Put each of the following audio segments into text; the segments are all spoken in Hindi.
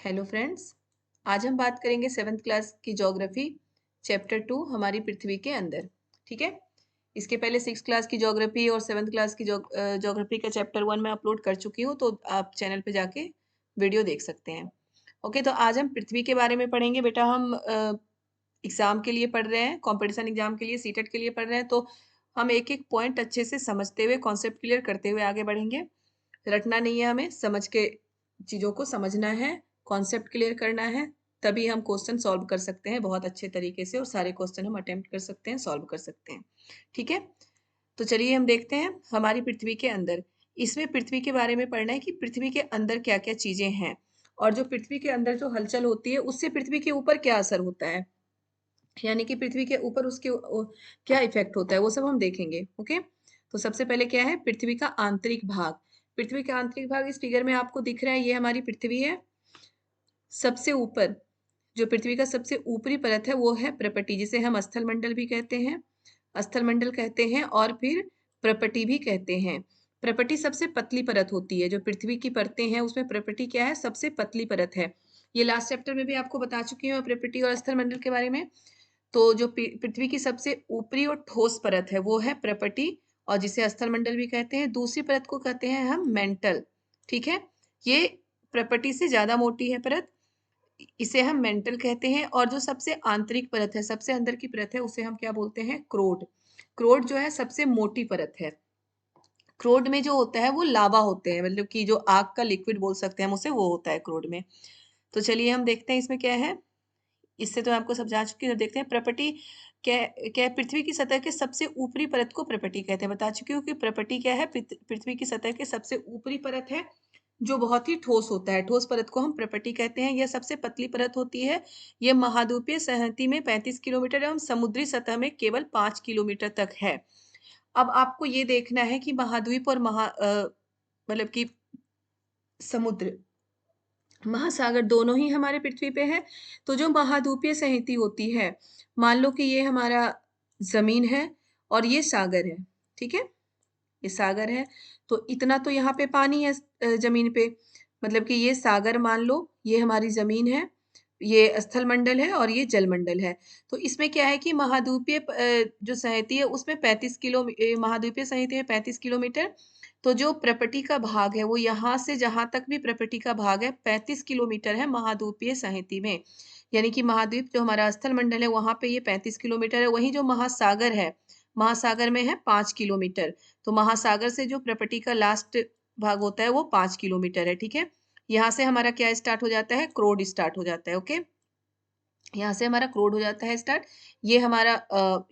Hello friends. आज हम बात करेंगे 7th क्लास की ज्योग्राफी चैप्टर 2 हमारी पृथ्वी के अंदर। ठीक है। इसके पहले 6th क्लास की ज्योग्राफी और 7th क्लास की ज्योग्राफी का चैप्टर 1 मैं अपलोड कर चुकी हूँ, तो आप चैनल पे जाके वीडियो देख सकते हैं। ओके, तो आज हम पृथ्वी के बारे में पढ़ेंगे। बेटा, हम एग्जाम के लिए पढ़ रहे हैं, कॉम्पिटिशन एग्जाम के लिए, सीटेट के लिए पढ़ रहे हैं, तो हम एक एक पॉइंट अच्छे से समझते हुए, कॉन्सेप्ट क्लियर करते हुए आगे बढ़ेंगे। रटना नहीं है, हमें समझ के चीज़ों को समझना है, कॉन्सेप्ट क्लियर करना है, तभी हम क्वेश्चन सॉल्व कर सकते हैं बहुत अच्छे तरीके से, और सारे क्वेश्चन हम अटेम्प्ट कर सकते हैं, सॉल्व कर सकते हैं। ठीक है। तो चलिए हम देखते हैं हमारी पृथ्वी के अंदर। इसमें पृथ्वी के बारे में पढ़ना है कि पृथ्वी के अंदर क्या क्या चीजें हैं, और जो पृथ्वी के अंदर जो हलचल होती है उससे पृथ्वी के ऊपर क्या असर होता है, यानी कि पृथ्वी के ऊपर उसके क्या इफेक्ट होता है, वो सब हम देखेंगे। ओके। तो सबसे पहले क्या है, पृथ्वी का आंतरिक भाग। पृथ्वी का आंतरिक भाग इस फिगर में आपको दिख रहा है, ये हमारी पृथ्वी है। सबसे ऊपर जो पृथ्वी का सबसे ऊपरी परत है वो है प्रपटी, जिसे हम स्थल मंडल भी कहते हैं, स्थल मंडल कहते हैं, और फिर प्रपटी भी कहते हैं। प्रपटी सबसे पतली परत होती है, जो पृथ्वी की परतें हैं उसमें प्रपटी क्या है, सबसे पतली परत है। ये लास्ट चैप्टर में भी आपको बता चुकी हूँ प्रपटी और स्थल मंडल के बारे में। तो जो पृथ्वी की सबसे ऊपरी और ठोस परत है वो है प्रपटी, और जिसे स्थल मंडल भी कहते हैं। दूसरी परत को कहते हैं हम मेंटल। ठीक है। ये प्रपटी से ज्यादा मोटी है परत, इसे हम मेंटल कहते हैं। और जो सबसे आंतरिक परत है, सबसे अंदर की परत है, उसे हम क्या बोलते हैं, क्रोड। क्रोड जो है सबसे मोटी परत है। क्रोड में जो होता है वो लावा होते हैं, मतलब कि जो आग का लिक्विड बोल सकते हैं हम उसे, वो होता है क्रोड में। तो चलिए हम देखते हैं इसमें क्या है। इससे तो मैं आपको समझा चुकी हूँ। देखते हैं प्रपटी क्या क्या है। पृथ्वी की सतह के सबसे ऊपरी परत को प्रपटी कहते हैं। बता चुकी हूँ कि प्रपटी क्या है, पृथ्वी की सतह के सबसे ऊपरी परत है, जो बहुत ही ठोस होता है। ठोस परत को हम प्रपटी कहते हैं। यह सबसे पतली परत होती है। यह महाद्वीपीय संहति में 35 किलोमीटर एवं समुद्री सतह में केवल 5 किलोमीटर तक है। अब आपको ये देखना है कि महाद्वीप और मतलब कि समुद्र, महासागर दोनों ही हमारे पृथ्वी पे है। तो जो महाद्वीपीय संहति होती है, मान लो कि ये हमारा जमीन है और ये सागर है। ठीक है। ये सागर है, तो इतना तो यहाँ पे पानी है जमीन पे, मतलब कि ये सागर मान लो, ये हमारी जमीन है, ये स्थल मंडल है और ये जल मंडल है। तो इसमें क्या है कि महाद्वीपीय जो संहति है उसमें 35 किलो, महाद्वीपीय संहति में 35 किलोमीटर। तो जो प्रपटी का भाग है वो यहाँ से जहां तक भी प्रपटी का भाग है 35 किलोमीटर है महाद्वीपीय संहति में। यानी कि महाद्वीप जो हमारा स्थल मंडल है वहां पे ये 35 किलोमीटर है। वहीं जो महासागर है, महासागर में है 5 किलोमीटर। तो महासागर से जो प्रपटी का लास्ट भाग होता है वो 5 किलोमीटर है। ठीक है। यहाँ से हमारा क्या स्टार्ट हो जाता है, क्रोड स्टार्ट हो जाता है। ओके, यहाँ से हमारा क्रोड हो जाता है स्टार्ट। ये हमारा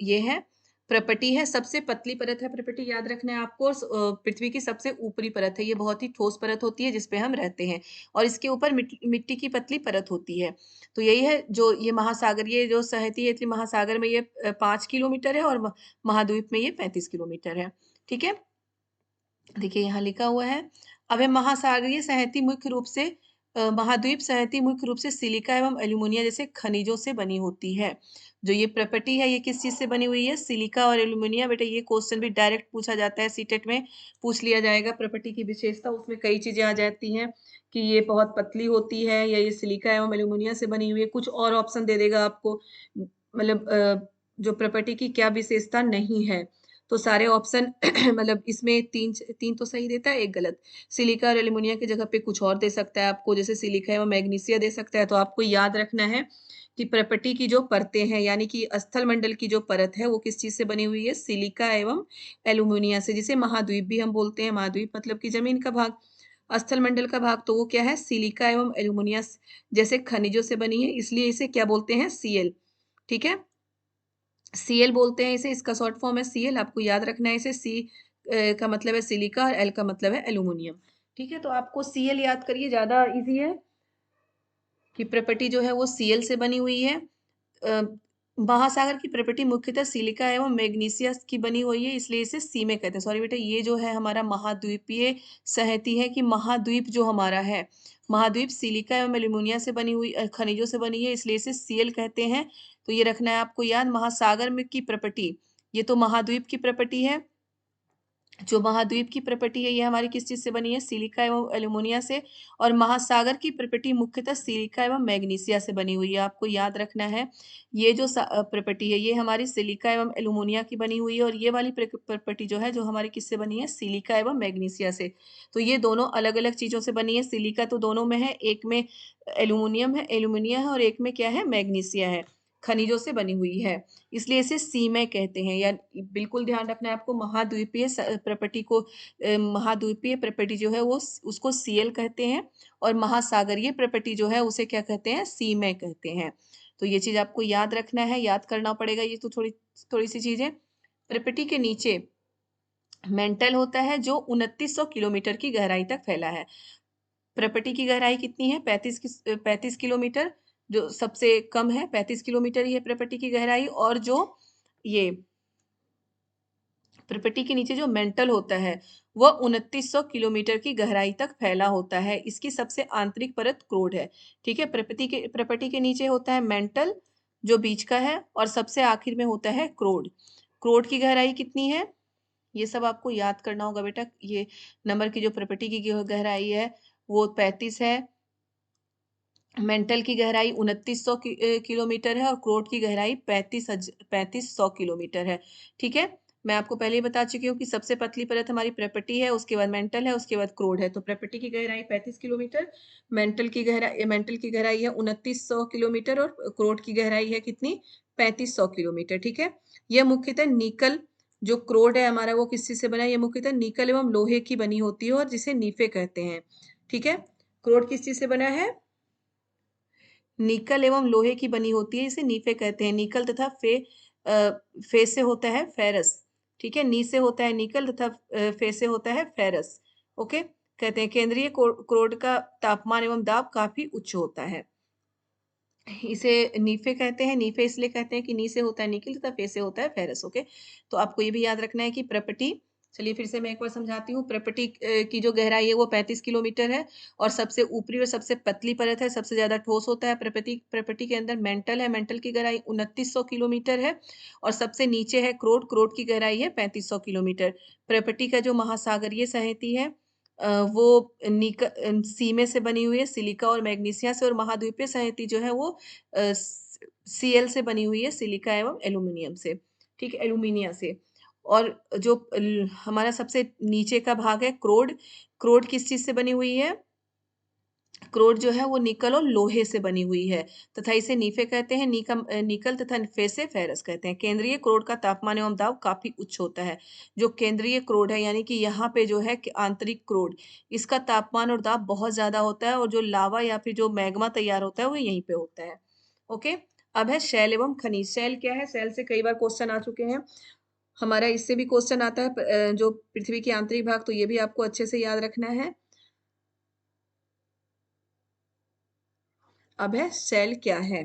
ये है प्रपटी है, सबसे पतली परत है प्रपटी, याद रखना है आपको। पृथ्वी की सबसे ऊपरी परत है, ये बहुत ही ठोस परत होती है जिसपे हम रहते हैं, और इसके ऊपर मिट्टी की पतली परत होती है। तो यही है जो ये महासागर, ये जो संहति है, महासागर में ये 5 किलोमीटर है, और महाद्वीप में ये 35 किलोमीटर है। ठीक है। देखिए यहाँ लिखा हुआ है। अब है महासागरीय संहति मुख्य रूप से महाद्वीप संहति मुख्य रूप से सिलिका एवं एल्यूमिनियम जैसे खनिजों से बनी होती है। जो ये प्रॉपर्टी है ये किस चीज से बनी हुई है, सिलिका और एल्यूमिनियम। बेटा ये क्वेश्चन भी डायरेक्ट पूछा जाता है, सीटेट में पूछ लिया जाएगा। प्रॉपर्टी की विशेषता, उसमें कई चीजें आ जाती हैं कि ये बहुत पतली होती है, या ये सिलिका एवं एल्यूमिनियम से बनी हुई है। कुछ और ऑप्शन दे देगा आपको, मतलब जो प्रॉपर्टी की क्या विशेषता नहीं है। तो सारे ऑप्शन मतलब इसमें तीन तीन तो सही देता है, एक गलत। सिलिका और एल्यूमिनियम की जगह पे कुछ और दे सकता है आपको, जैसे सिलिका एवं मैग्नीशिया दे सकता है। तो आपको याद रखना है कि प्रॉपर्टी की जो परतें हैं, यानी कि स्थल मंडल की जो परत है वो किस चीज से बनी हुई है, सिलिका एवं एल्यूमिनियम से, जिसे महाद्वीप भी हम बोलते हैं। महाद्वीप मतलब कि जमीन का भाग, स्थल मंडल का भाग तो वो क्या है, सिलिका एवं एल्यूमिनियम जैसे खनिजों से बनी है, इसलिए इसे क्या बोलते हैं, सीएल। ठीक है। सीएल बोलते हैं इसे, इसका शॉर्ट फॉर्म है सीएल, आपको याद रखना है इसे। सी का मतलब है सिलिका और एल का मतलब है एल्यूमिनियम। ठीक है। तो आपको सीएल याद करिए, ज्यादा इजी है कि प्रॉपर्टी जो है वो सीएल से बनी हुई है। अ, महासागर की प्रॉपर्टी मुख्यतः सिलिका एवं मैग्नीशिया की बनी हुई है, इसलिए इसे सी में कहते हैं। सॉरी बेटा, ये जो है हमारा महाद्वीपीय संहति है, कि महाद्वीप जो हमारा है, महाद्वीप सिलिका एवं एल्यूमिनियम से बनी हुई खनिजों से बनी है, इसलिए इसे सीएल कहते हैं। तो ये रखना है आपको याद। महासागर में की प्रॉपर्टी, ये तो महाद्वीप की प्रॉपर्टी है, जो महाद्वीप की प्रॉपर्टी है ये हमारी किस चीज से बनी है, सिलिका एवं एल्यूमिनिया से। और महासागर की प्रॉपर्टी मुख्यतः सिलिका एवं मैग्नीशिया से बनी हुई है। आपको याद रखना है ये जो प्रॉपर्टी है ये हमारी सिलिका एवं एल्यूमिनिया की बनी हुई है, और ये वाली प्रॉपर्टी जो है जो हमारी किससे बनी है, सिलिका एवं मैग्नीशिया से। तो ये दोनों अलग अलग चीजों से बनी है। सिलिका तो दोनों में है, एक में एल्यूमिनियम है, एल्यूमिनिया है, और एक में क्या है, मैग्नीशिया है, खनिजों से बनी हुई है, इसलिए इसे सीमे कहते हैं। या बिल्कुल ध्यान रखना है आपको, महाद्वीपीय प्रॉपर्टी को महाद्वीपीय प्रॉपर्टी जो है वो उसको सीएल कहते हैं, और महासागरीय प्रॉपर्टी जो है उसे क्या कहते हैं, सीमे कहते हैं। तो ये चीज आपको याद रखना है, याद करना पड़ेगा। ये तो थोड़ी थोड़ी सी चीजें। प्रॉपर्टी के नीचे मेंटल होता है जो 2900 किलोमीटर की गहराई तक फैला है। प्रॉपर्टी की गहराई कितनी है, 35 किलोमीटर, जो सबसे कम है 35 किलोमीटर ही है प्रॉपर्टी की गहराई। और जो ये प्रॉपर्टी के नीचे जो मेंटल होता है वह 2900 किलोमीटर की गहराई तक फैला होता है। इसकी सबसे आंतरिक परत क्रोड है। ठीक है, प्रॉपर्टी के नीचे होता है मेंटल जो बीच का है, और सबसे आखिर में होता है क्रोड। क्रोड की गहराई कितनी है, ये सब आपको याद करना होगा बेटा। ये नंबर की जो प्रॉपर्टी की गहराई है वो 35 है, मेंटल की गहराई 2900 किलोमीटर है, और क्रोड की गहराई 3500 किलोमीटर है। ठीक है, मैं आपको पहले ही बता चुकी हूँ कि सबसे पतली परत हमारी प्रॉपर्टी है, उसके बाद मेंटल है, उसके बाद क्रोड है। तो प्रॉपर्टी की गहराई 35 किलोमीटर, मेंटल की गहराई है 2900 किलोमीटर, और क्रोड की गहराई है कितनी, 3500 किलोमीटर। ठीक है, यह मुख्यतः निकल, जो क्रोड है हमारा वो किस चीज से बना है, ये मुख्यतः निकल एवं लोहे की बनी होती है, और जिसे नीफे कहते हैं। ठीक है, क्रोड किस चीज से बना है, निकल एवं लोहे की बनी होती है, इसे नीफे कहते हैं। निकल तथा फे से होता है फेरस। ठीक है, नी से होता है निकल तथा फे से होता है फेरस। ओके, कहते हैं केंद्रीय क्रोड का तापमान एवं दाब काफी उच्च होता है, इसे नीफे कहते हैं। नीफे इसलिए कहते हैं कि नी से होता है निकल तथा फे से होता है फेरस। ओके, तो आपको ये भी याद रखना है कि प्रॉपर्टी, चलिए फिर से मैं एक बार समझाती हूँ। प्रॉपर्टी की जो गहराई है वो 35 किलोमीटर है, और सबसे ऊपरी और सबसे पतली परत है, सबसे ज्यादा ठोस होता है। प्रॉपर्टी के अंदर मेंटल है, मेंटल की गहराई 2900 किलोमीटर है, और सबसे नीचे है क्रोड, क्रोड की गहराई है 3500 किलोमीटर। प्रॉपर्टी का जो महासागरीय सतही है वो सीमे से बनी हुई है, सिलिका और मैग्नीशिया से। और महाद्वीपीय सतही जो है वो सीएल से बनी हुई है, सिलिका एवं एल्यूमिनियम से। ठीक है, एल्यूमिनिया से। और जो हमारा सबसे नीचे का भाग है क्रोड, क्रोड किस चीज से बनी हुई है, क्रोड जो है वो निकल और लोहे से बनी हुई है, तथा इसे नीफे कहते हैं। निकल तथा फे से फेरस कहते हैं। केंद्रीय क्रोड का तापमान एवं दाब काफी उच्च होता है। जो केंद्रीय क्रोड है यानी कि यहाँ पे जो है कि आंतरिक क्रोड, इसका तापमान और दाब बहुत ज्यादा होता है, और जो लावा या फिर जो मैग्मा तैयार होता है वो यहीं पे होता है। ओके, अब है शैल एवं खनिज। शैल क्या है, शैल से कई बार क्वेश्चन आ चुके हैं हमारा, इससे भी क्वेश्चन आता है जो पृथ्वी के आंतरिक भाग, तो ये भी आपको अच्छे से याद रखना है। अब है शैल क्या है।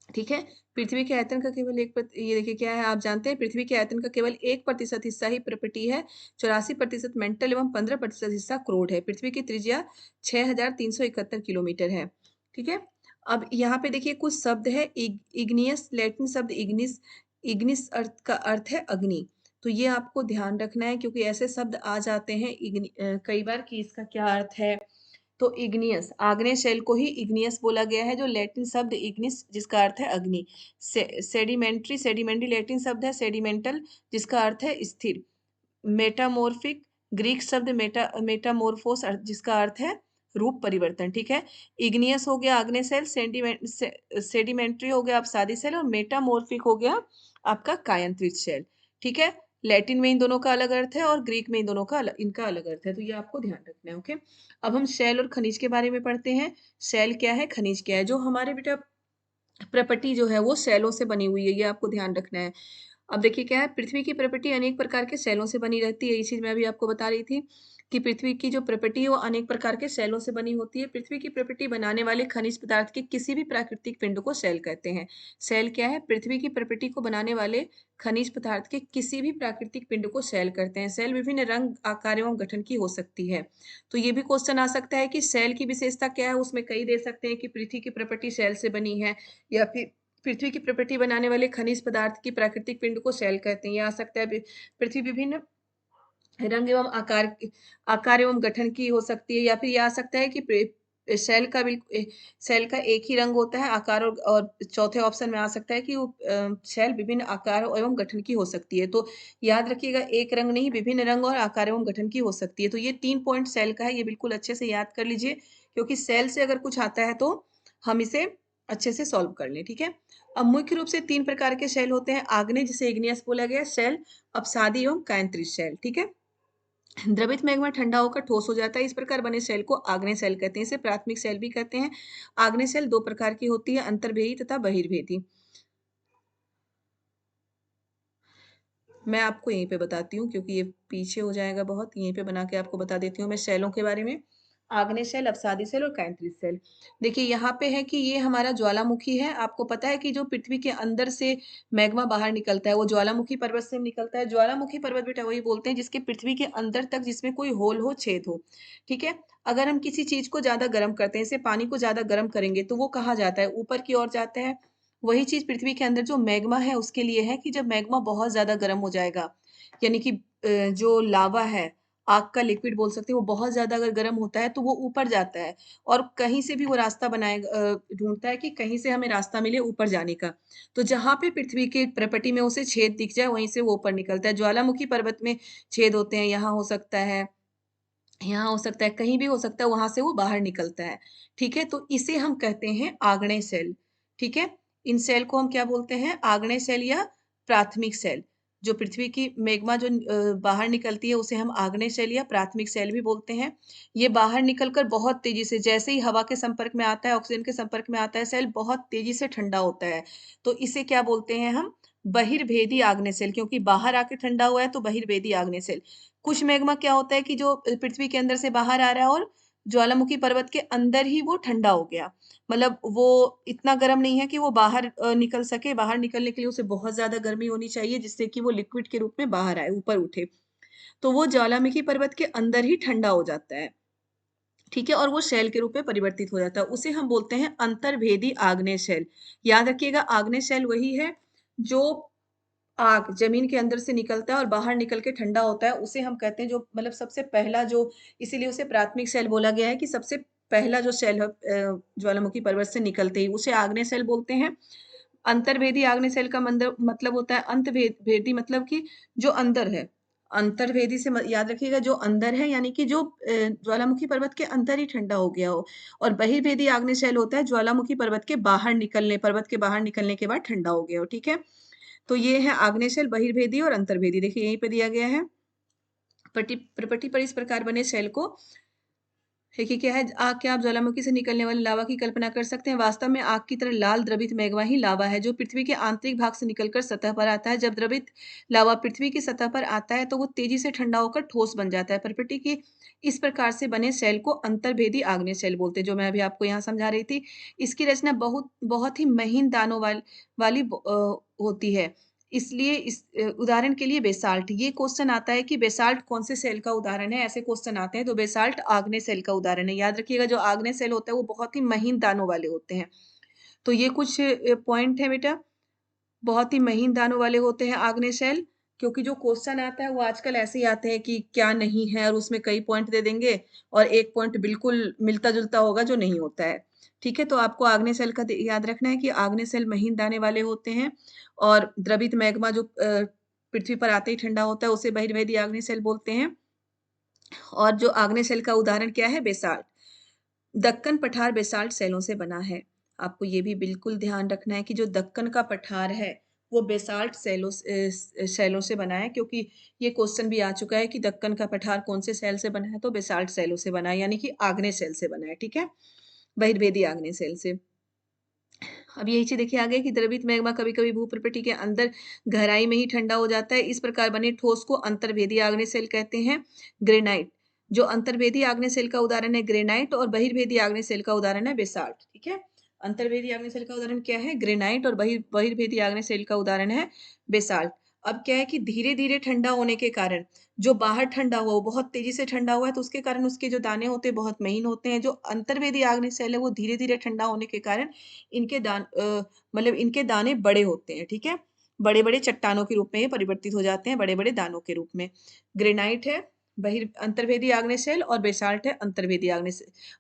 ठीक है, पृथ्वी के आयतन का केवल ये देखिए क्या है, आप जानते हैं पृथ्वी के आयतन का केवल 1% हिस्सा ही प्रॉपर्टी है, 84% मेंटल एवं 15% हिस्सा क्रोड है। पृथ्वी की त्रिज्या 6371 किलोमीटर है। ठीक है, अब यहाँ पे देखिए कुछ शब्द है, इग्नियस, लैटिन शब्द इग्निस, इग्निस अर्थ का अर्थ है अग्नि। तो ये आपको ध्यान रखना है, क्योंकि ऐसे शब्द आ जाते हैं कई बार कि इसका क्या अर्थ है। तो इग्नियस, आग्नेय शैल को ही इग्नियस बोला गया है, जो लैटिन शब्द इग्निस जिसका अर्थ है अग्नि। सेडिमेंट्री, सेडिमेंट्री लैटिन शब्द है सेडिमेंटल जिसका अर्थ है स्थिर। मेटामोर्फिक, ग्रीक शब्द मेटामोर्फोस जिसका अर्थ है रूप परिवर्तन। ठीक है, इग्नियस हो गया आग्नेय सेल, सेडिमेंट्री हो गया अपसादी सेल, और मेटामोर्फिक हो गया आपका कायांतरित सेल। ठीक है, लैटिन में इन दोनों का अलग अर्थ है, और ग्रीक में इन दोनों का इनका अलग अर्थ है, तो ये आपको ध्यान रखना है। ओके, अब हम शैल और खनिज के बारे में पढ़ते हैं। शैल क्या है, खनिज क्या है। जो हमारे बेटा प्रॉपर्टी जो है वो शैलों से बनी हुई है, ये आपको ध्यान रखना है। अब देखिए क्या है, पृथ्वी की प्रॉपर्टी अनेक प्रकार के शैलों से बनी रहती है। ये चीज मैं अभी आपको बता रही थी कि पृथ्वी की जो प्रॉपर्टी है वो अनेक प्रकार के शैलों से बनी होती है। पृथ्वी की प्रॉपर्टी बनाने वाले खनिज पदार्थ के किसी भी प्राकृतिक पिंड को शैल कहते हैं। शैल क्या है, पृथ्वी की प्रॉपर्टी को बनाने वाले खनिज पदार्थ के किसी भी प्राकृतिक पिंड को शैल करते हैं। शैल विभिन्न रंग, आकार एवं गठन की हो सकती है। तो ये भी क्वेश्चन आ सकता है कि शैल की विशेषता क्या है, उसमें कई दे सकते हैं कि पृथ्वी की प्रॉपर्टी शैल से बनी है, या फिर पृथ्वी की प्रॉपर्टी बनाने वाले खनिज पदार्थ की प्राकृतिक पिंड को शैल कहते हैं। ये आ सकता है पृथ्वी विभिन्न रंग एवं आकार एवं गठन की हो सकती है, या फिर ये आ सकता है कि सेल का सेल का एक ही रंग होता है, आकार और चौथे ऑप्शन में आ सकता है कि वो सेल विभिन्न आकार एवं गठन की हो सकती है। तो याद रखिएगा, एक रंग नहीं, विभिन्न रंग और आकार एवं गठन की हो सकती है। तो ये 3 पॉइंट सेल का है, ये बिल्कुल अच्छे से याद कर लीजिए, क्योंकि सेल से अगर कुछ आता है तो हम इसे अच्छे से सॉल्व कर लें, ठीक है। अब मुख्य रूप से 3 प्रकार के सेल होते हैं, आग्नेय जिसे इग्नियस बोला गया, सेल अपसादी एवं कायंत्रित सेल, ठीक है। द्रवित मैग्मा ठंडा होकर ठोस हो जाता है, इस प्रकार बने सेल को आग्नेय सेल कहते हैं। इसे प्राथमिक सेल भी कहते हैं। आग्नेय सेल 2 प्रकार की होती है, अंतर्भेदी तथा बहिर्भेदी। मैं आपको यहीं पे बताती हूँ, क्योंकि ये पीछे हो जाएगा बहुत, यहीं पे बना के आपको बता देती हूँ मैं सेलों के बारे में। आग्नेय सेल, अपसादी सेल और कायंत्रित सेल। देखिए यहाँ पे है कि ये हमारा ज्वालामुखी है। आपको पता है कि जो पृथ्वी के अंदर से मैग्मा बाहर निकलता है वो ज्वालामुखी पर्वत से निकलता है। ज्वालामुखी पर्वत बेटा वही बोलते हैं जिसके पृथ्वी के अंदर तक, जिसमें कोई होल हो, छेद हो, ठीक है। अगर हम किसी चीज को ज्यादा गर्म करते हैं, जैसे पानी को ज्यादा गर्म करेंगे, तो वो कहाँ जाता है? ऊपर की ओर जाता है। वही चीज पृथ्वी के अंदर जो मैग्मा है उसके लिए है कि जब मैग्मा बहुत ज्यादा गर्म हो जाएगा, यानी कि जो लावा है, आग का लिक्विड बोल सकते हैं, वो बहुत ज्यादा अगर गर्म होता है तो वो ऊपर जाता है, और कहीं से भी वो रास्ता बनाएगा, ढूंढता है कि कहीं से हमें रास्ता मिले ऊपर जाने का। तो जहां पे पृथ्वी के प्रपटी में उसे छेद दिख जाए, वहीं से वो ऊपर निकलता है। ज्वालामुखी पर्वत में छेद होते हैं, यहाँ हो सकता है, यहाँ हो सकता है, कहीं भी हो सकता है, वहां से वो बाहर निकलता है, ठीक है। तो इसे हम कहते हैं आग्नेय सेल, ठीक है। इन सेल को हम क्या बोलते हैं? आग्नेय सेल या प्राथमिक सेल। जो पृथ्वी की मेग्मा जो बाहर निकलती है उसे हम आग्नेय सेल या प्राथमिक सेल भी बोलते हैं। ये बाहर निकलकर बहुत तेजी से, जैसे ही हवा के संपर्क में आता है, ऑक्सीजन के संपर्क में आता है, सेल बहुत तेजी से ठंडा होता है। तो इसे क्या बोलते हैं हम? बहिर्भेदी आग्नेय सेल, क्योंकि बाहर आके ठंडा हुआ है तो बहिर्भेदी आग्नेय सेल। कुछ मैग्मा क्या होता है कि जो पृथ्वी के अंदर से बाहर आ रहा है और ज्वालामुखी पर्वत के अंदर ही वो ठंडा हो गया, मतलब वो इतना गर्म नहीं है कि वो बाहर निकल सके। बाहर निकलने के लिए उसे बहुत ज्यादा गर्मी होनी चाहिए, जिससे कि वो लिक्विड के रूप में बाहर आए, ऊपर उठे। तो वो ज्वालामुखी पर्वत के अंदर ही ठंडा हो जाता है, ठीक है, और वो शेल के रूप में परिवर्तित हो जाता है। उसे हम बोलते हैं अंतर्भेदी आग्नेय शेल। याद रखिएगा, आग्नेय शेल वही है जो आग जमीन के अंदर से निकलता है और बाहर निकल के ठंडा होता है। उसे हम कहते हैं जो, मतलब सबसे पहला जो, इसीलिए उसे प्राथमिक सेल बोला गया है कि सबसे पहला जो सेल है ज्वालामुखी पर्वत से निकलते ही, उसे आग्नेय सेल बोलते हैं। अंतर्भेदी आग्नेय सेल का मतलब होता है भेदी, मतलब कि जो अंदर है। अंतर्भेदी से याद रखिएगा, जो अंदर है, यानी कि जो ज्वालामुखी पर्वत के अंदर ही ठंडा हो गया हो। और बहिर्भेदी आग्नेय सेल होता है ज्वालामुखी पर्वत के बाहर निकलने, पर्वत के बाहर निकलने के बाद ठंडा हो गया हो, ठीक है। तो ये है आग्नेय शेल, बहिर्भेदी और अंतर्भेदी। देखिए यहीं पे दिया गया है। प्रपटी पर इस प्रकार बने शेल को, देखिए क्या है, आग के आप ज्वालामुखी से निकलने वाली लावा की कल्पना कर सकते हैं। वास्तव में आग की तरह लाल द्रवित मैग्मा ही लावा है, जो पृथ्वी के आंतरिक भाग से निकलकर सतह पर आता है। जब द्रवित लावा पृथ्वी की सतह पर आता है तो वो तेजी से ठंडा होकर ठोस बन जाता है। प्रपटी की इस प्रकार से बने सेल को अंतर्भेदी आग्नेय सेल बोलते हैं, जो मैं अभी आपको यहाँ समझा रही थी। इसकी रचना बहुत बहुत ही महीन दानों वाली होती है। इसलिए उदाहरण के लिए बेसाल्ट, ये क्वेश्चन आता है कि बेसाल्ट कौन से सेल का उदाहरण है, ऐसे क्वेश्चन आते हैं। तो बेसाल्ट आग्नेय सेल का उदाहरण है। याद रखिएगा, जो आग्नेय सेल होता है वो बहुत ही महीन दानों वाले होते हैं। तो ये कुछ पॉइंट है बेटा, बहुत ही महीन दानों वाले होते हैं आग्नेय सेल। क्योंकि जो क्वेश्चन आता है वो आजकल ऐसे ही आते हैं कि क्या नहीं है, और उसमें कई पॉइंट दे देंगे और एक पॉइंट बिल्कुल मिलता जुलता होगा जो नहीं होता है, ठीक है। तो आपको आग्नेय सेल का याद रखना है कि आग्नेय सेल महीन दाने वाले होते हैं, और द्रवित मैग्मा जो पृथ्वी पर आते ही ठंडा होता है उसे बहिर्भेदी आग्नेय सेल बोलते हैं। और जो आग्नेय सेल का उदाहरण क्या है? बेसाल्ट। दक्कन पठार बेसाल्ट सेलों से बना है। आपको ये भी बिल्कुल ध्यान रखना है कि जो दक्कन का पठार है वो बेसाल्ट सेलों से बना है, क्योंकि ये क्वेश्चन भी आ चुका है कि दक्कन का पठार कौन से सेल से बना है, तो बेसाल्ट सेलों से बना है, यानी कि आग्नेय सेल से बना है, ठीक है, बहिर्भेदी आग्नेय सेल से। अब यही चीज देखिए आगे कि द्रवित मैग्मा कभी कभी भूप्रपटी के अंदर गहराई में ही ठंडा हो जाता है। इस प्रकार बने ठोस को अंतर्भेदी आग्नेय सेल कहते हैं। ग्रेनाइट, जो अंतर्भेदी आग्नेय सेल का उदाहरण है ग्रेनाइट, और बहिर्भेदी आग्नेय सेल का उदाहरण है बेसाल्ट, ठीक है। अंतर्भेदी आग्नेय सेल का उदाहरण क्या है? ग्रेनाइट, और बहिर्भेदी आग्नेय सेल का उदाहरण है बेसाल्ट। अब क्या है कि धीरे धीरे ठंडा होने के कारण, जो बाहर ठंडा हुआ वो बहुत तेजी से ठंडा हुआ है, तो उसके कारण उसके जो दाने होते हैं बहुत महीन होते हैं। जो अंतर्भेदी आग्नेय सेल है वो धीरे धीरे ठंडा होने के कारण इनके मतलब इनके दाने बड़े होते हैं, ठीक है। बड़े बड़े चट्टानों के रूप में ये परिवर्तित हो जाते हैं, बड़े बड़े दानों के रूप में। ग्रेनाइट है अंतर्वेदी आग्नेय शैल, और बेसाल्ट है अंतर्वेदी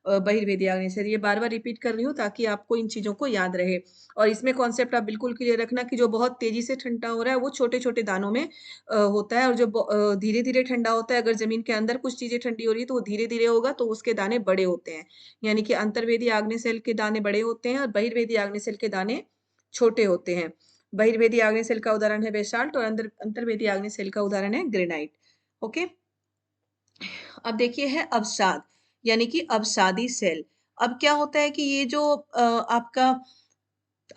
बहिर्वेदी आग्नेय शैल। ये बार बार रिपीट कर रही हूँ ताकि आपको इन चीजों को याद रहे। और इसमें कॉन्सेप्ट आप बिल्कुल क्लियर रखना कि जो बहुत तेजी से ठंडा हो रहा है वो छोटे छोटे दानों में होता है, और जो धीरे धीरे ठंडा होता है, अगर जमीन के अंदर कुछ चीजें ठंडी हो रही है तो वो धीरे धीरे होगा, तो उसके दाने बड़े होते हैं। यानी कि अंतर्वेदी आग्नेय शैल के दाने बड़े होते हैं और बहिर्वेदी आग्नेय शैल के दाने छोटे होते हैं। बहिर्वेदी आग्नेय शैल का उदाहरण है बेसाल्ट, और अंतर्वेदी आग्नेय शैल का उदाहरण है ग्रेनाइट। ओके, अब देखिए है अवसाद, यानी कि अवसादी सेल। अब क्या होता है कि ये जो आपका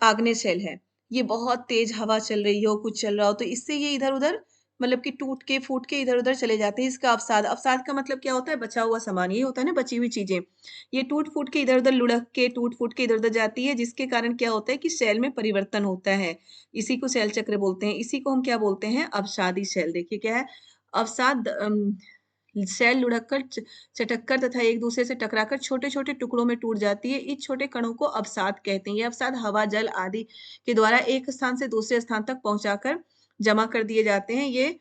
आग्नेय शैल है, ये बहुत तेज हवा चल रही हो, कुछ चल रहा हो, तो इससे ये इधर उधर मतलब कि टूट के फूट के इधर उधर चले जाते हैं। इसका अवसाद, अवसाद का मतलब क्या होता है? बचा हुआ सामान, ये होता है ना, बची हुई चीजें। ये टूट फूट के इधर उधर लुढ़क के टूट फूट के इधर उधर जाती है, जिसके कारण क्या होता है कि सेल में परिवर्तन होता है। इसी को सेल चक्र बोलते हैं, इसी को हम क्या बोलते हैं? अवसादी सेल। देखिए क्या है अवसाद, सेल लुढ़क कर चटक कर तथा एक दूसरे से टकराकर छोटे छोटे टुकड़ों में टूट जाती है। इस छोटे कणों को अवसाद कहते हैं। ये अवसाद हवा, जल आदि के द्वारा एक स्थान से दूसरे स्थान तक पहुंचाकर जमा कर दिए जाते हैं। ये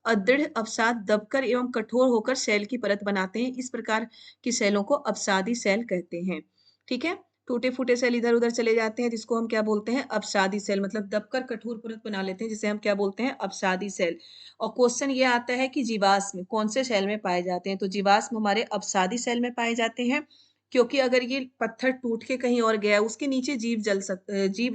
अदृढ़ अवसाद दबकर एवं कठोर होकर सेल की परत बनाते हैं। इस प्रकार की सेलों को अवसादी सेल कहते हैं। ठीक है, टूटे फूटे सेल इधर उधर चले जाते हैं, जिसको हम क्या बोलते हैं? अवसादी सेल। मतलब दबकर कठोर परत बना लेते हैं, जिसे हम क्या बोलते हैं? अवसादी सेल। और क्वेश्चन ये आता है कि जीवाश्म कौन से सेल में पाए जाते हैं? तो जीवाश्म हमारे अवसादी सेल में पाए जाते हैं, क्योंकि अगर ये पत्थर टूट के कहीं और गया, उसके नीचे जीव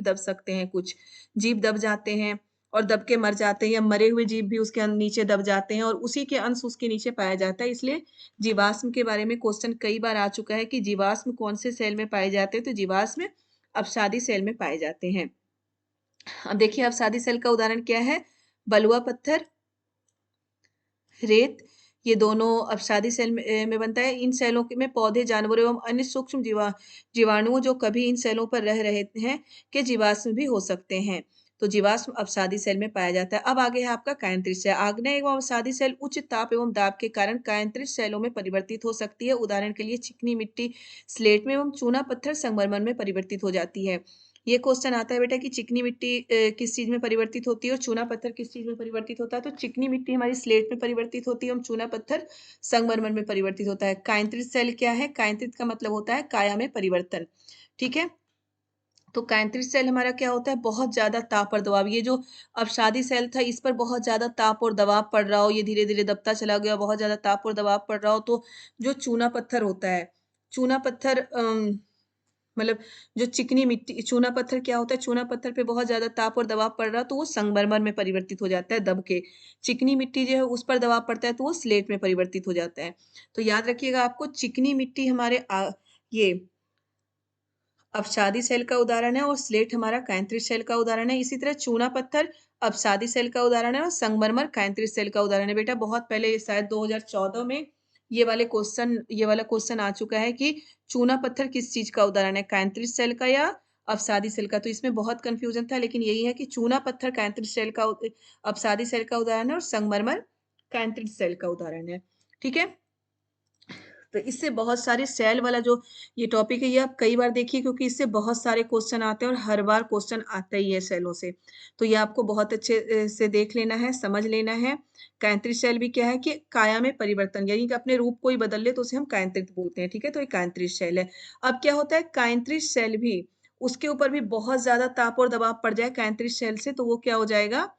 दब सकते हैं। कुछ जीव दब जाते हैं और दब के मर जाते हैं, या मरे हुए जीव भी उसके नीचे दब जाते हैं, और उसी के अंश उसके नीचे पाया जाता है। इसलिए जीवाश्म के बारे में क्वेश्चन कई बार आ चुका है कि जीवाश्म कौन से सेल में पाए जाते हैं? तो जीवाश्म अवसादी सेल में पाए जाते हैं। अब देखिए अवसादी सेल का उदाहरण क्या है? बलुआ पत्थर, रेत, ये दोनों अवसादी सेल में बनता है। इन सेलों में पौधे, जानवर एवं अन्य सूक्ष्म जीवाणु जो कभी इन सेलों पर रह रहे हैं के जीवाश्म भी हो सकते हैं। तो जीवाश्म अवसादी सेल में पाया जाता है। अब आगे है आपका कायांतरित सेल। आग्नेय एवं अवसादी सेल उच्च ताप एवं दाब के कारण कायांतरित सेलों में परिवर्तित हो सकती है। उदाहरण के लिए चिकनी मिट्टी स्लेट में एवं चूना पत्थर संगमरमर में परिवर्तित हो जाती है। ये क्वेश्चन आता है बेटा कि चिकनी मिट्टी किस चीज में परिवर्तित होती है और चूना पत्थर किस चीज में परिवर्तित होता है? तो चिकनी मिट्टी हमारी स्लेट में परिवर्तित होती है और चूना पत्थर संगमरमर में परिवर्तित होता है। कायांतरित सेल क्या है? कायांतरित का मतलब होता है काया में परिवर्तन। ठीक है, तो कायांतरित सेल हमारा क्या होता है? बहुत ज्यादा ताप और दबाव। ये जो अवसादी सेल था, इस पर बहुत ज्यादा ताप और दबाव पड़ रहा हो, ये धीरे धीरे दबता चला गया, बहुत ज्यादा ताप और दबाव पड़ रहा हो, तो जो चूना पत्थर होता है, चूना पत्थर मतलब जो चिकनी मिट्टी, चूना पत्थर क्या होता है? चूना पत्थर पे बहुत ज्यादा ताप और दबाव पड़ रहा तो वो संगमरमर में परिवर्तित हो जाता है दब के। चिकनी मिट्टी जो है उस पर दबाव पड़ता है तो वो स्लेट में परिवर्तित हो जाता है। तो याद रखिएगा आपको, चिकनी मिट्टी हमारे ये अवसादी सेल का उदाहरण है, और स्लेट हमारा कायांतरित सेल का उदाहरण है। इसी तरह चूना पत्थर अवसादी सेल का उदाहरण है, और संगमरमर कायांतरित सेल का उदाहरण है। बेटा बहुत पहले शायद 2014 में ये वाला क्वेश्चन आ चुका है कि चूना पत्थर किस चीज का उदाहरण है? कायांतरित सेल का या अवसादी सेल का? तो इसमें बहुत कंफ्यूजन था, लेकिन यही है कि चूना पत्थर कायांतरित सेल का अवसादी सेल का उदाहरण है, और संगमरमर कायांतरित सेल का उदाहरण है। ठीक है, तो इससे बहुत सारे सेल वाला जो ये टॉपिक है, ये आप कई बार देखिए, क्योंकि इससे बहुत सारे क्वेश्चन आते हैं और हर बार क्वेश्चन आता ही है सेलों से। तो ये आपको बहुत अच्छे से देख लेना है, समझ लेना है। कायांतरित सेल भी क्या है कि काया में परिवर्तन, यानी कि अपने रूप को ही बदल ले तो उसे हम कायांतरित बोलते हैं। ठीक है, तो ये कायांतरित सेल है। अब क्या होता है, कायांतरित सेल भी, उसके ऊपर भी बहुत ज्यादा ताप और दबाव पड़ जाए कायांतरित सेल से, तो वो क्या हो जाएगा?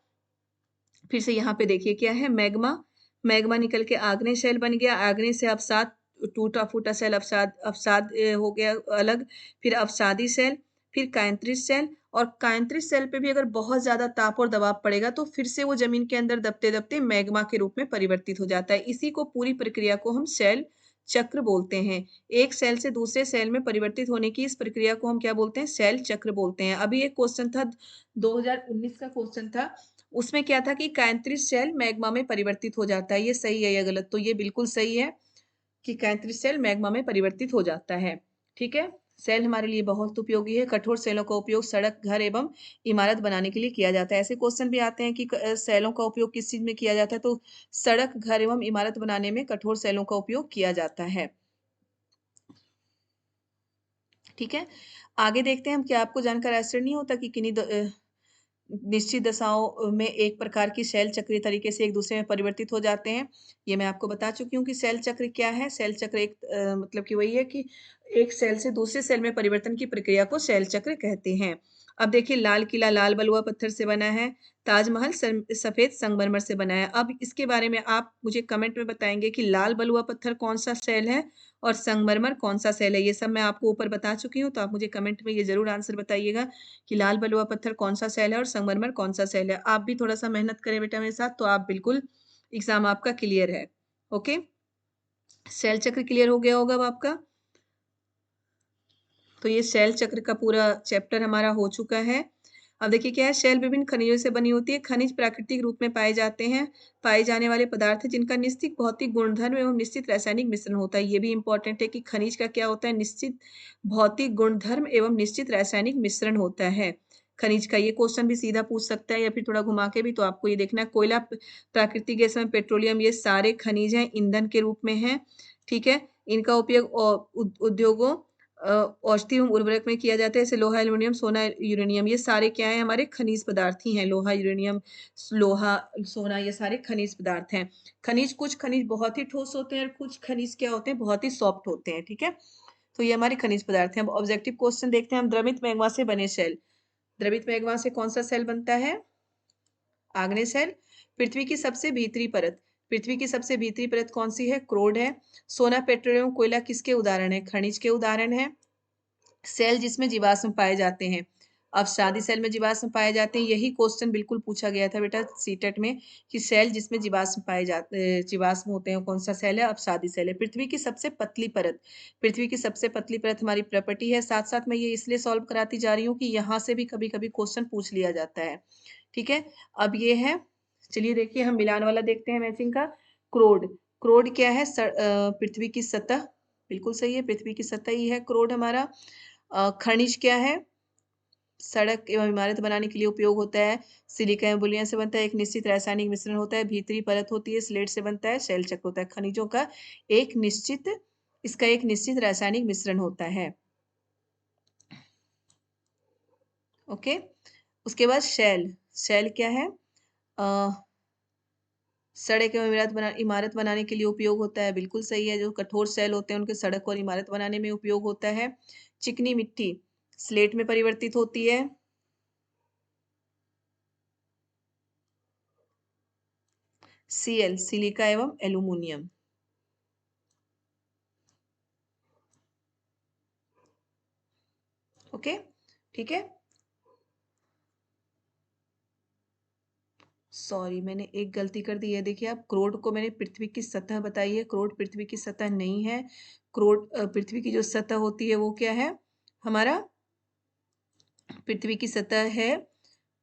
फिर से यहाँ पे देखिए क्या है, मैग्मा, मैग्मा निकल के आग्नेय सेल बन गया, आग्नेय से अवसाद, टूटा फूटा सेल अवसाद, अवसाद हो गया अलग, फिर अवसादी सेल, फिर कायांतरित सेल। और कायांतरित सेल पे भी अगर बहुत ज्यादा ताप और दबाव पड़ेगा तो फिर से वो जमीन के अंदर दबते दबते मैग्मा के रूप में परिवर्तित हो जाता है। इसी को, पूरी प्रक्रिया को हम सेल चक्र बोलते हैं। एक सेल से दूसरे सेल में परिवर्तित होने की इस प्रक्रिया को हम क्या बोलते हैं? सेल चक्र बोलते हैं। अभी एक क्वेश्चन था, 2019 का क्वेश्चन था, उसमें क्या था कि कायांतरित सेल मैग्मा में परिवर्तित हो जाता है। ये सही है या गलत? तो ये बिल्कुल सही है कि कायांतरित सेल मैग्मा में परिवर्तित हो जाता है। ठीक है, सेल हमारे लिए बहुत उपयोगी है। कठोर सेलों का उपयोग सड़क, घर एवं इमारत बनाने के लिए किया जाता है। ऐसे क्वेश्चन भी आते हैं कि सेलों का उपयोग किस चीज में किया जाता है? तो सड़क, घर एवं इमारत बनाने में कठोर सेलों का उपयोग किया जाता है। ठीक है, आगे देखते हैं हम। क्या आपको जानकर आश्चर्य नहीं होता कि किन्हीं निश्चित दशाओं में एक प्रकार की शैल चक्रीय तरीके से एक दूसरे में परिवर्तित हो जाते हैं। ये मैं आपको बता चुकी हूँ कि सेल चक्र क्या है। सेल चक्र एक मतलब कि वही है कि एक सेल से दूसरे सेल में परिवर्तन की प्रक्रिया को सेल चक्र कहते हैं। अब देखिए, लाल किला लाल बलुआ पत्थर से बना है, ताजमहल सफेद संगमरमर से बना है। अब इसके बारे में आप मुझे कमेंट में बताएंगे कि लाल बलुआ पत्थर कौन सा सेल है और संगमरमर कौन सा सेल है। ये सब मैं आपको ऊपर बता चुकी हूँ, तो आप मुझे कमेंट में ये जरूर आंसर बताइएगा कि लाल बलुआ पत्थर कौन सा सेल है और संगमरमर कौन सा सेल है। आप भी थोड़ा सा मेहनत करें बेटा मेरे साथ, तो आप बिल्कुल एग्जाम आपका क्लियर है। ओके, सेल चक्र क्लियर हो गया होगा अब आपका। तो ये सेल चक्र का पूरा चैप्टर हमारा हो चुका है। अब देखिए क्या है, सेल विभिन्न खनिजों से बनी होती है। खनिज प्राकृतिक रूप में पाए जाते हैं, पाए जाने वाले पदार्थ हैं जिनका निश्चित भौतिक गुणधर्म एवं निश्चित रासायनिक मिश्रण होता है। ये भी इंपॉर्टेंट है कि खनिज का क्या होता है, निश्चित भौतिक गुणधर्म एवं निश्चित रासायनिक मिश्रण होता है खनिज का। ये क्वेश्चन भी सीधा पूछ सकता है या फिर थोड़ा घुमा के भी। तो आपको ये देखना है, कोयला, प्राकृतिक गैस में पेट्रोलियम, ये सारे खनिज हैं, ईंधन के रूप में हैं। ठीक है, इनका उपयोग उद्योगों औषधि एवं उर्वरक में किया जाता है। जैसे लोहा, एल्युमिनियम, सोना, यूरेनियम, ये सारे क्या है, हमारे खनिज पदार्थ ही हैं। लोहा, यूरेनियम, लोहा, सोना, ये सारे खनिज पदार्थ हैं। खनिज, कुछ खनिज बहुत ही ठोस होते हैं और कुछ खनिज क्या होते हैं, बहुत ही सॉफ्ट होते हैं। ठीक है, तो ये हमारे खनिज पदार्थ हैं। अब ऑब्जेक्टिव क्वेश्चन देखते हैं हम। द्रवित मैग्मा से बने सेल। द्रवित मैग्मा से कौन सा सेल बनता है? आग्नेय सेल। पृथ्वी की सबसे भीतरी परत। पृथ्वी की सबसे भीतरी परत कौन सी है? क्रोड है। सोना, पेट्रोलियम, कोयला किसके उदाहरण है? खनिज के उदाहरण है। सेल जिसमें जीवाश्म पाए जाते हैं। अब शादी सेल में जीवाश्म पाए जाते हैं, यही क्वेश्चन बिल्कुल पूछा गया था बेटा सीटेट में कि सेल जिसमें जीवाश्म पाए जाते, जीवाश्म होते हैं, कौन सा सेल है? अब शादी सेल है। पृथ्वी की सबसे पतली परत। पृथ्वी की सबसे पतली परत हमारी प्रॉपर्टी है। साथ साथ मैं ये इसलिए सॉल्व कराती जा रही हूँ कि यहाँ से भी कभी कभी क्वेश्चन पूछ लिया जाता है। ठीक है, अब ये है, चलिए देखिए हम मिलान वाला देखते हैं मैचिंग का। क्रोड। क्रोड क्या है? पृथ्वी की सतह। बिल्कुल सही है, पृथ्वी की सतह ही है क्रोड हमारा। खनिज क्या है? सड़क एवं इमारत बनाने के लिए उपयोग होता है। सिलिका एवं बुलियन से बनता है। एक निश्चित रासायनिक मिश्रण होता है। भीतरी परत होती है, स्लेट से बनता है। शेल चक्र होता है। खनिजों का एक निश्चित, इसका एक निश्चित रासायनिक मिश्रण होता है। ओके, उसके बाद शेल। शेल क्या है? सड़क एवं इमारत बनाने के लिए उपयोग होता है। बिल्कुल सही है, जो कठोर सेल होते हैं उनके सड़क और इमारत बनाने में उपयोग होता है। चिकनी मिट्टी स्लेट में परिवर्तित होती है। सीएल सिलिका एवं एल्यूमिनियम। ओके, ठीक है। सॉरी, मैंने एक गलती कर दी है। देखिए, आप क्रोड को मैंने पृथ्वी की सतह बताई है, क्रोड पृथ्वी की सतह नहीं है। क्रोड पृथ्वी की जो सतह होती है वो क्या है हमारा? पृथ्वी की सतह है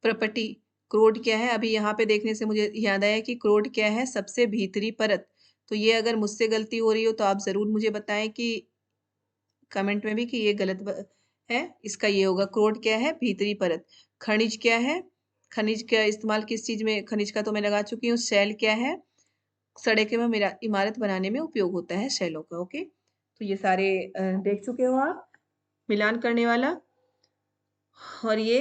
प्रपटी। क्रोड क्या है? अभी यहाँ पे देखने से मुझे याद आया कि क्रोड क्या है? सबसे भीतरी परत। तो ये अगर मुझसे गलती हो रही हो तो आप जरूर मुझे बताएं कि कमेंट में भी कि ये गलत है। इसका ये होगा, क्रोड क्या है? भीतरी परत। खनिज क्या है? खनिज का इस्तेमाल किस चीज में? खनिज का तो मैं लगा चुकी हूँ। सेल क्या है? सड़कें में इमारत बनाने में उपयोग होता है सेलों का। ओके, तो ये सारे देख चुके हो आप, मिलान करने वाला। और ये,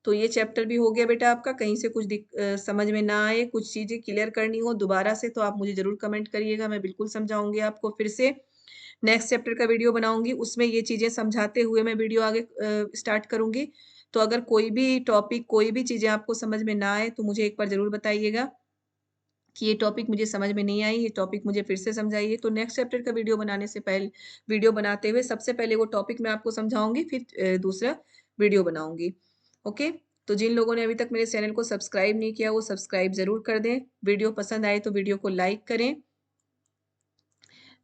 तो ये चैप्टर भी हो गया बेटा आपका। कहीं से कुछ समझ में ना आए, कुछ चीजें क्लियर करनी हो दोबारा से, तो आप मुझे जरूर कमेंट करिएगा, मैं बिल्कुल समझाऊंगी आपको फिर से। नेक्स्ट चैप्टर का वीडियो बनाऊंगी, उसमें ये चीजें समझाते हुए मैं वीडियो आगे स्टार्ट करूंगी। तो अगर कोई भी टॉपिक, कोई भी चीजें आपको समझ में ना आए तो मुझे एक बार जरूर बताइएगा कि ये टॉपिक मुझे समझ में नहीं आई, ये टॉपिक मुझे फिर से समझाइए। तो नेक्स्ट चैप्टर का वीडियो बनाने से पहले, वीडियो बनाते हुए सबसे पहले वो टॉपिक मैं आपको समझाऊंगी, फिर दूसरा वीडियो बनाऊंगी। ओके, तो जिन लोगों ने अभी तक मेरे चैनल को सब्सक्राइब नहीं किया वो सब्सक्राइब जरूर कर दें। वीडियो पसंद आए तो वीडियो को लाइक करें,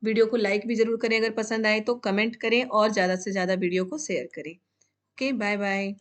वीडियो को लाइक भी जरूर करें। अगर पसंद आए तो कमेंट करें और ज़्यादा से ज़्यादा वीडियो को शेयर करें। Okay, bye bye.